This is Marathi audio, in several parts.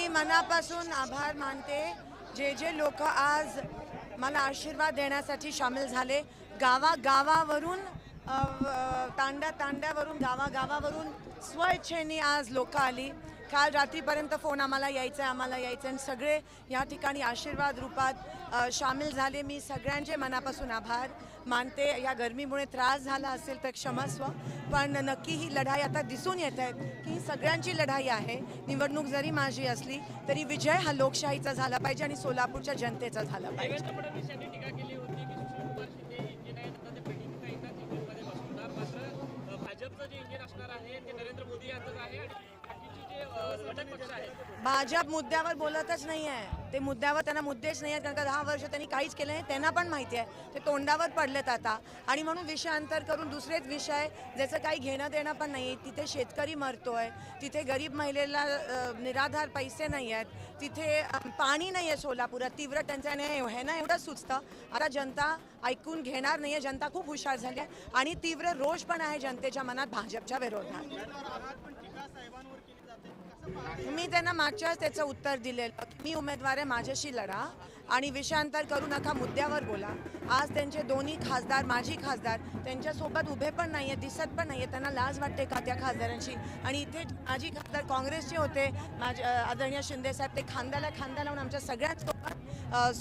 मनापासून आभार मानते जे जे लोक आज मला आशीर्वाद देण्यासाठी सामील झाले। गावागावावरून तांड्यावरून गावागावावरून स्वइच्छेने आज लोक आली। काल रात्रीपर्यंत फोन आम्हाला यायचं आणि सगळे या ठिकाणी आशीर्वाद रूपात सामील झाले। मी सगळ्यांचे मनापासून आभार मानते। या गरमीमुळे त्रास झाला असेल तर क्षमस्व, पण नक्की ही लढाई आता दिसून येत आहे की ही सगळ्यांची लढाई आहे। निवडणूक जरी माझी असली तरी विजय हा लोकशाहीचा झाला पाहिजे आणि सोलापूरच्या जनतेचा झाला पाहिजे। भाजप मुद्द्यावर बोलतच नाही आहे। ते मुद्द्यावर त्यांना मुद्देच नाही आहेत, कारण का 10 वर्ष त्यांनी काहीच केलं नाही। त्यांना पण माहिती आहे ते तोंडावर पडलेत आता, आणि म्हणून विषयांतर करून दुसरेच विषय ज्याचं काही घेणं देणं पण नाही। तिथे शेतकरी मरतोय, तिथे गरीब महिलेला निराधार पैसे नाही आहेत, तिथे पाणी नाही आहे सोलापुरात, तीव्र टंचाई आहे ना, एवढं सुचतं। आता जनता ऐकून घेणार नाही आहे। जनता खूप हुशार झाली आहे आणि तीव्र रोष पण आहे जनतेच्या मनात भाजपच्या विरोधात। मी त्यांना मागच्याच त्याचं उत्तर दिलेलं, मी उमेदवार आहे, माझ्याशी लढा आणि विषयांतर करू नका, मुद्द्यावर बोला। आज त्यांचे दोन्ही खासदार, माजी खासदार त्यांच्यासोबत उभे पण नाही आहेत, दिसत पण नाही आहेत। त्यांना लाज वाटते का त्या खासदारांची? आणि इथे माजी खासदार काँग्रेसचे होते, माझे आदरणीय शिंदे साहेब, ते खांद्याला खांदा लावून आमच्या सगळ्यांसोबत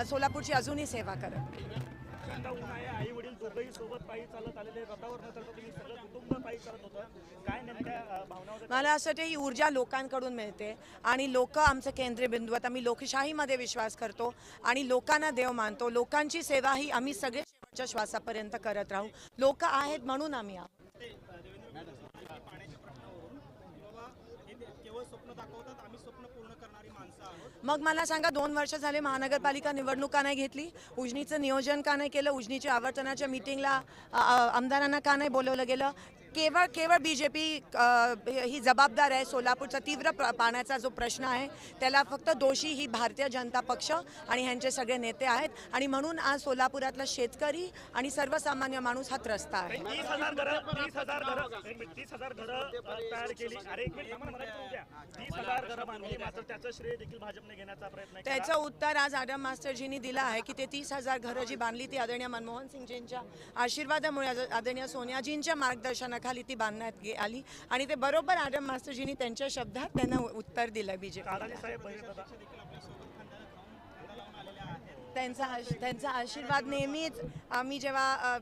सोलापूरची अजूनही सेवा करत। आई वडील दोघंही सोबत पायी चालत आलेले, रथावर न चढता तुम्ही सगळं कुटुंब पायी चालत होतं, काय नेमक्या भावना होत्या? मला असं वाटतं ही ऊर्जा लोकांकडून मिळते आणि लोक आमचं केंद्रबिंदू आहेत। आम्ही लोकशाहीमध्ये विश्वास करतो आणि लोकांना देव मानतो। लोकांची सेवा ही आम्ही सगळे शेवटच्या श्वासापर्यंत करत राहू। लोक आहेत म्हणून आम्ही आहोत। मग मला सांगा, 2 वर्ष झाले महानगरपालिका निवडणूक का नाही घेतली? उजनीचं नियोजन का नाही केलं? उजनीच्या आवर्तनाच्या मीटिंगला आमदारांना का नाही बोलवलं गेलं? केवळ बीजेपी ही जबाबदार आहे। सोलापूरचा तीव्र पाण्याचा जो प्रश्न आहे त्याला फक्त दोषी ही भारतीय जनता पक्ष आणि ह्यांचे सगळे नेते आहेत, आणि म्हणून आज सोलापुरातला शेतकरी आणि सर्वसामान्य माणूस हा त्रस्त आहे। 30,000 घरं तयार केली। अरे एक मिनिट, 30,000 घरं बांधली, मात्र त्याचं श्रेय देखील भाजपने घेण्याचा प्रयत्न केला। त्याचं उत्तर आज आडम मास्टरजींनी दिलं आहे की ते 30,000 घरं जी बांधली ती आदरणीय मनमोहन सिंगजींच्या आशीर्वादामुळे, आदरणीय सोनियाजींच्या मार्गदर्शनाखाली ती बांधण्यात आली, आणि ते बरोबर आडम मास्टरजींनी त्यांच्या शब्दात त्यांना उत्तर दिलं। बीजेपी त्यांचा आशीर्वाद नेहमीच। आम्ही जेव्हा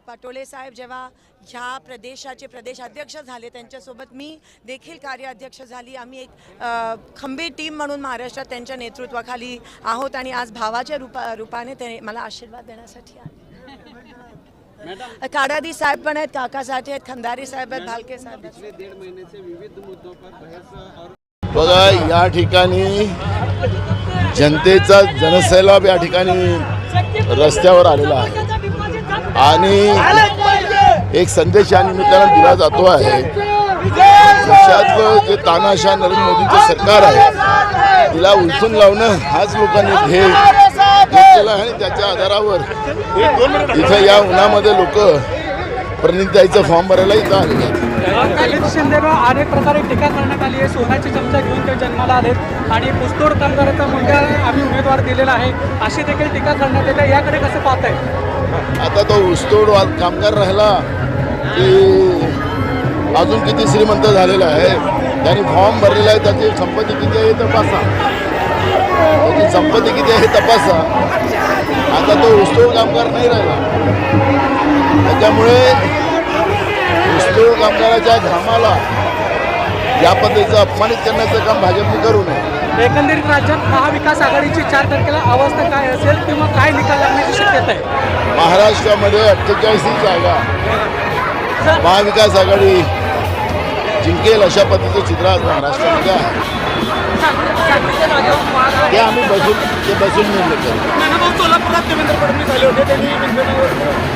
पटोले साहेब जेव्हा ह्या प्रदेशाचे प्रदेशाध्यक्ष झाले, त्यांच्यासोबत मी देखील कार्याध्यक्ष झाली। आम्ही एक खंबीर टीम म्हणून महाराष्ट्रात त्यांच्या नेतृत्वाखाली आहोत, आणि आज भावाच्या रूपाने ते मला आशीर्वाद देण्यासाठी आले। काडादी साहेब पण आहेत, काकासाठी आहेत, खंदारी साहेब आहेत, भालके साहेब आहेत। 1.5 महीने से विविध मुद्दों पर बहस और बघा, या ठिकाणी जनतेचा जनसैलाब या ठिकाणी रस्त्यावर आलेला आहे आणि एक संदेश या निमित्तानं दिला जातो आहे। देशातलं जे तानाशाह नरेंद्र मोदींचं सरकार आहे तिला उलथून लावणं हाच लोकांनी ध्येय घेतलेला आहे, आणि त्याच्या आधारावर इथं या उन्हामध्ये लोक प्रणिताईचा फॉर्म भरायला इथं आलेले आहेत। शिंदेवर अनेक प्रकारे टीका करण्यात आली आहे। सोन्याची चमचा घेऊन ते जन्माला आलेत आणि पुस्तोड कामगाराचा मुद्दा आम्ही उमेदवार दिलेला आहे अशी देखील टीका करण्यात येते, याकडे कसं पाहताय? आता तो ऊसतोड कामगार राहिला की अजून किती श्रीमंत झालेला आहे, त्यांनी फॉर्म भरलेला आहे, त्याची संपत्ती किती आहे हे तपासा, त्याची संपत्ती किती आहे हे तपासा। आता तो ऊसतोड कामगार नाही राहिला, त्याच्यामुळे ऊसतोड कामगाराच्या घामाला या पद्धतीचं अपमानित करण्याचं काम भाजपने करू नये। एकंदरीत राज्यात महाविकास आघाडीची 4 तारखेला अवस्था काय असेल किंवा काय निकाल लागण्याची शक्यता आहे? महाराष्ट्रामध्ये 48 जागा महाविकास आघाडी जिंकेल अशा पद्धतीचं चित्र आज महाराष्ट्रामध्ये आहे। ते आम्ही बसून निर्णय करू। सोलापुरात देवेंद्र फडणवीस आले होते, त्यांनी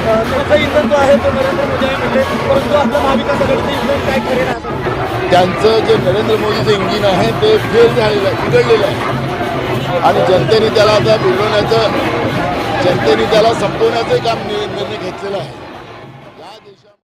त्यांचा इंधन जो आहे तो नरेंद्र मोदी आहे म्हटले, परंतु आपल्या महाविकास आघाडीचं इंधन काय खरे नाही। त्यांचं जे नरेंद्र मोदीचं इंजिन आहे ते फेल झालेलं आहे, बिघडलेलं आहे, आणि जनतेने त्याला आता बिघडवण्याचं, जनतेने त्याला संपवण्याचं काम निर्णय घेतलेला आहे।